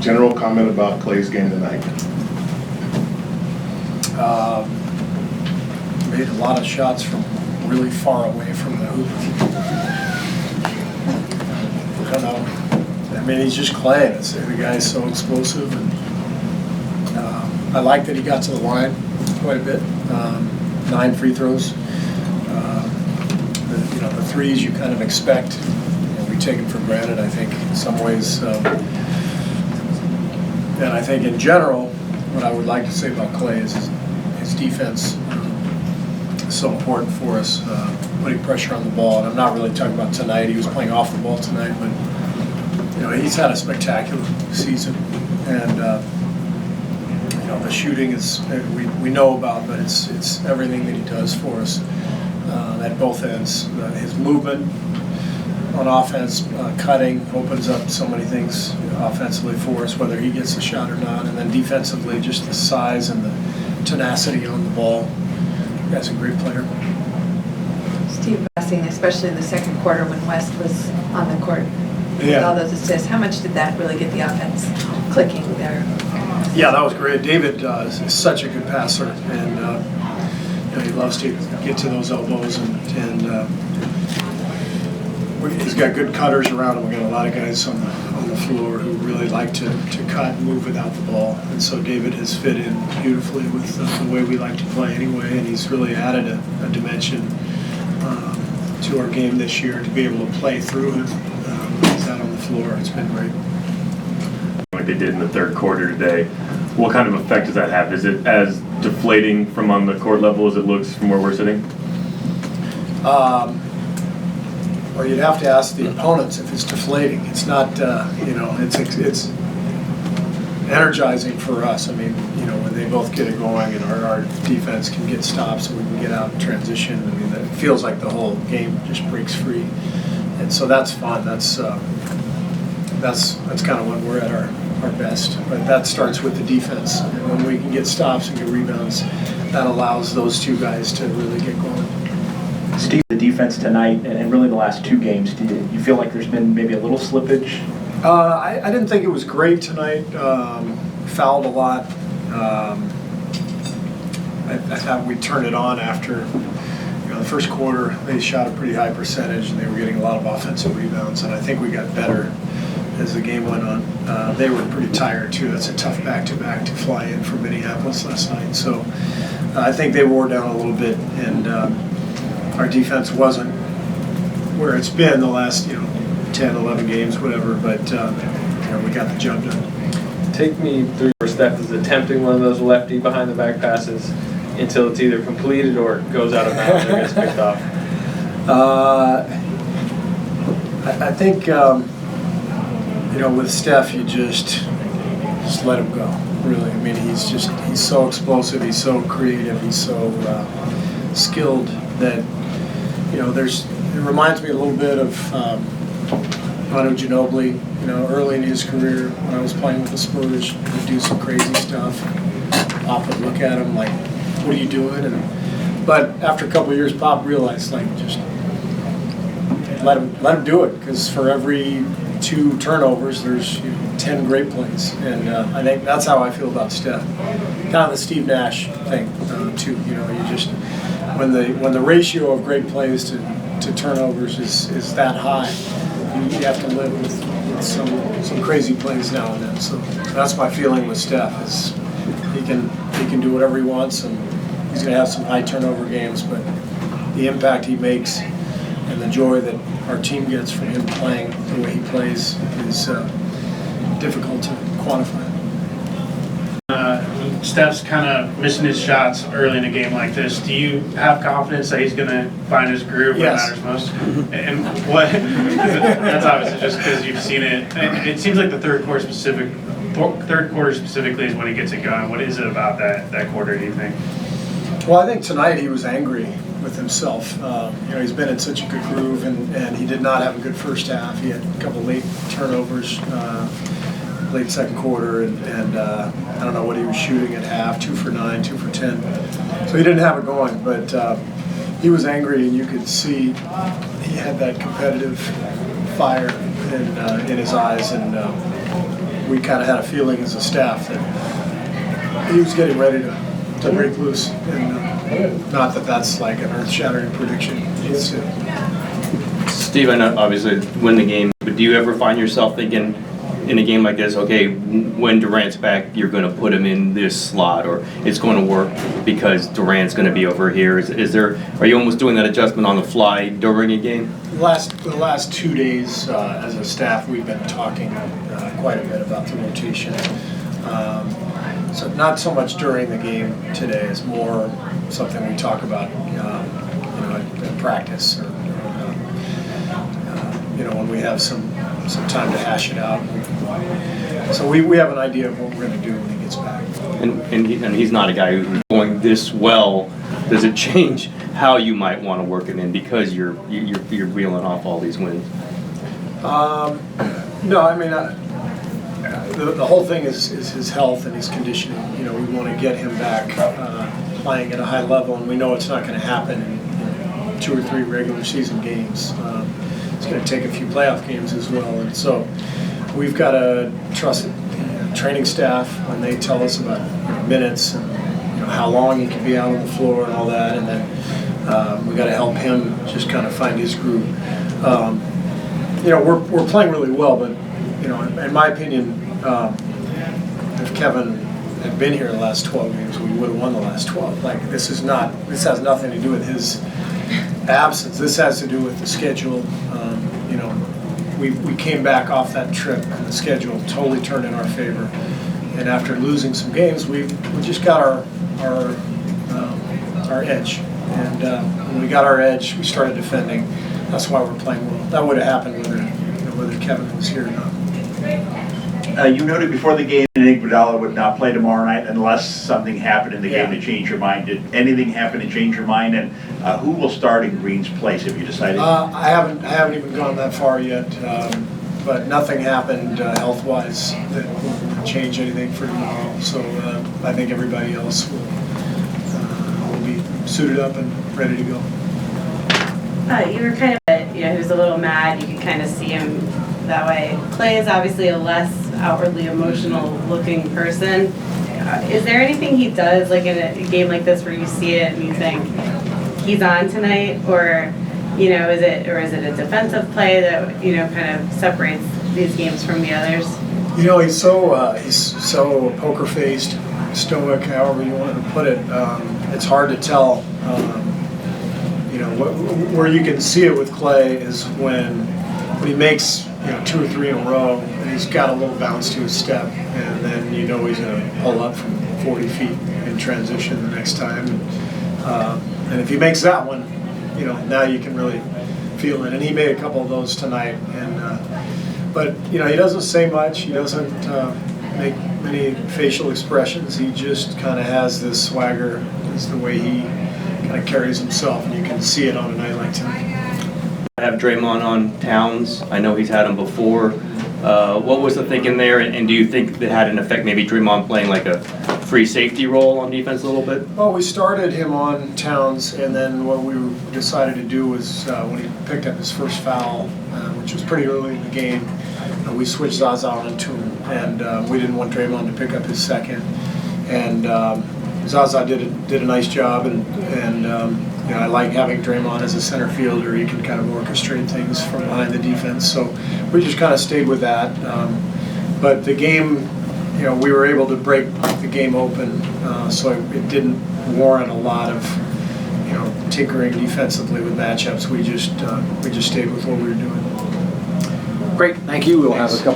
General comment about Klay's game tonight. Made a lot of shots from really far away from the hoop. I don't know. I mean, he's just Klay. The guy's so explosive, and I like that he got to the line quite a bit. 9 free throws. The threes you kind of expect. We take them for granted, I think, in some ways. And I think in general, what I would like to say about Klay is his defense is so important for us, putting pressure on the ball. And I'm not really talking about tonight. He was playing off the ball tonight, but he's had a spectacular season. And the shooting is we know about, but it's everything that he does for us at both ends. His movement on offense, cutting, opens up so many things offensively for us, whether he gets a shot or not. And then defensively, just the size and the tenacity on the ball. That's a great player. Steve, especially in the second quarter when West was on the court with all those assists, how much did that really get the offense clicking there? Yeah, that was great. David is such a good passer, and he loves to get to those elbows, and he's got good cutters around him. We got a lot of guys on the floor who really like to cut and move without the ball, and so David has fit in beautifully with the way we like to play anyway, and he's really added a dimension to our game this year to be able to play through him. He's out on the floor. It's been great. Like they did in the third quarter today, what kind of effect does that have? Is it as deflating from on the court level as it looks from where we're sitting? Or you'd have to ask the opponents if it's deflating. It's not, it's energizing for us. I mean, when they both get it going and our defense can get stops and we can get out in transition, I mean, it feels like the whole game just breaks free. And so that's fun. That's kind of when we're at our best. But that starts with the defense. And when we can get stops and get rebounds, that allows those two guys to really get going. Steve, the defense tonight and really the last 2 games, do you feel like there's been maybe a little slippage? I didn't think it was great tonight. Fouled a lot. I thought we turned it on after the first quarter. They shot a pretty high percentage and they were getting a lot of offensive rebounds, and I think we got better as the game went on. They were pretty tired too. That's a tough back-to-back to fly in from Minneapolis last night. So I think they wore down a little bit, and our defense wasn't where it's been the last 10, 11 games, whatever, but we got the job done. Take me through where Steph is attempting one of those lefty behind the back passes until it's either completed or goes out of bounds or gets picked off. I think with Steph, you just let him go. Really, I mean, he's so explosive, he's so creative, he's so skilled that it reminds me a little bit of Manu Ginobili. Early in his career when I was playing with the Spurs, he'd do some crazy stuff. Pop would look at him like, "What are you doing?" But after a couple of years, Pop realized just let him do it, because for every 2 turnovers, there's 10 great plays, and I think that's how I feel about Steph. Kind of the Steve Nash thing too. You just when the ratio of great plays to turnovers is that high, you have to live with some crazy plays now and then. So that's my feeling with Steph, is he can do whatever he wants, and he's going to have some high turnover games, but the impact he makes and the joy that our team gets from him playing the way he plays is difficult to quantify. Steph's kind of missing his shots early in a game like this. Do you have confidence that he's going to find his groove when it matters most? And what? That's obviously just because you've seen it. It seems like the third quarter specifically is when he gets it going. What is it about that quarter, do you think? Well, I think tonight he was angry with himself. He's been in such a good groove, and he did not have a good first half. He had a couple late turnovers, late second quarter, and I don't know what he was shooting at half, 2 for 9, 2 for 10. So he didn't have it going, but he was angry, and you could see he had that competitive fire in his eyes, and we kind of had a feeling as a staff that he was getting ready to break loose. And not that that's like an earth-shattering prediction. It's, Steve, I know obviously win the game, but do you ever find yourself thinking in a game like this, okay, when Durant's back, you're going to put him in this slot, or it's going to work because Durant's going to be over here? Are you almost doing that adjustment on the fly during a game? the last 2 days, as a staff, we've been talking quite a bit about the rotation. So not so much during the game today. It's more something we talk about, in practice, or when we have some time to hash it out. So we have an idea of what we're going to do when he gets back. And he's not a guy who's going this well. Does it change how you might want to work him in because you're reeling off all these wins? No, I mean, the whole thing is his health and his conditioning. We want to get him back playing at a high level, and we know it's not going to happen in 2 or 3 regular season games. It's going to take a few playoff games as well, and so we've got to trust the training staff when they tell us about minutes and how long he can be out on the floor and all that, and then we got to help him just kind of find his groove. We're playing really well, but in my opinion, if Kevin had been here the last 12 games, we would have won the last 12. This has nothing to do with his absence. This has to do with the schedule. We came back off that trip, and the schedule totally turned in our favor. And after losing some games, we just got our edge. And when we got our edge, we started defending. That's why we're playing well. That would have happened whether Kevin was here or not. You noted before the game that Iguodala would not play tomorrow night unless something happened in the game to change your mind. Did anything happen to change your mind? And who will start in Green's place? Have you decided? I haven't even gone that far yet, but nothing happened health-wise that will change anything for tomorrow. So I think everybody else will be suited up and ready to go. You were kind of, he was a little mad. You could kind of see him that way. Klay is obviously a less outwardly emotional looking person. Is there anything he does like in a game like this where you see it and you think he's on tonight, or is it a defensive play that kind of separates these games from the others? He's so poker-faced, stoic, however you want to put it. It's hard to tell. Where you can see it with Klay is when he makes 2 or 3 in a row, and he's got a little bounce to his step, and then he's going to pull up from 40 feet in transition the next time. And if he makes that one, now you can really feel it. And he made a couple of those tonight. But he doesn't say much. He doesn't make many facial expressions. He just kind of has this swagger. It's the way he kind of carries himself, and you can see it on a night like tonight. I have Draymond on Towns. I know he's had him before. What was the thinking there, and do you think that had an effect, maybe Draymond playing like a free safety role on defense a little bit? Well, we started him on Towns, and then what we decided to do was when he picked up his first foul, which was pretty early in the game, we switched Zaza onto him, and we didn't want Draymond to pick up his second. And Zaza did a nice job, and I like having Draymond as a center fielder. He can kind of orchestrate things from behind the defense. So we just kind of stayed with that. But the game, we were able to break the game open, so it didn't warrant a lot of, tinkering defensively with matchups. We just stayed with what we were doing. Great, thank you. We'll have a couple